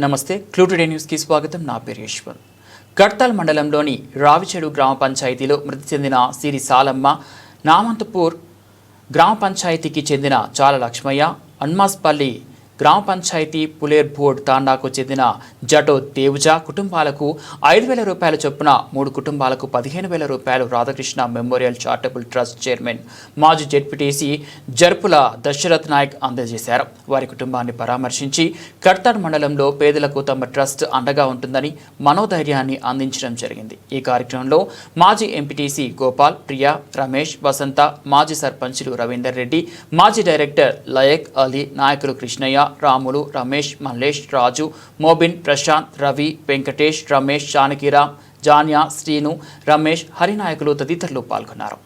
నమస్తే క్లూటుడే న్యూస్కి స్వాగతం. నా పేరు ఈశ్వర్. కడ్తాల్ మండలంలోని రావిచెడు గ్రామ పంచాయతీలో మృతి చెందిన సిరి సాలమ్మ, నామంతపూర్ గ్రామ పంచాయతీకి చెందిన చాల లక్ష్మయ్య, అన్మాస్పల్లి గ్రామ పంచాయతీ పులేర్ బోర్డ్ తాండాకు చెందిన జటో దేవుజా కుటుంబాలకు 5,000 రూపాయల చొప్పున 3 కుటుంబాలకు 15,000 రూపాయలు Radhakrishna memorial charitable trust chairman మాజీ జెడ్పీటీసీ జర్పుల దశరథ్ నాయక్ అందజేశారు. వారి కుటుంబాన్ని పరామర్శించి కడ్తాల్ మండలంలో పేదలకు తమ ట్రస్ట్ అండగా ఉంటుందని మనోధైర్యాన్ని అందించడం జరిగింది. ఈ కార్యక్రమంలో మాజీ ఎంపీటీసీ గోపాల్, ప్రియా, రమేష్, వసంత, మాజీ సర్పంచులు రవీందర్ రెడ్డి, మాజీ డైరెక్టర్ లయక్ అలీ, నాయకులు కృష్ణయ్య, రాములు, రమేష్, మల్లేష్, రాజు, మోబిన్, ప్రశాంత్, రవి, వెంకటేష్, రమేష్, జానకిరామ్, జాన్యా, శ్రీను, రమేష్, హరినాయకులు తదితరులు పాల్గొన్నారు.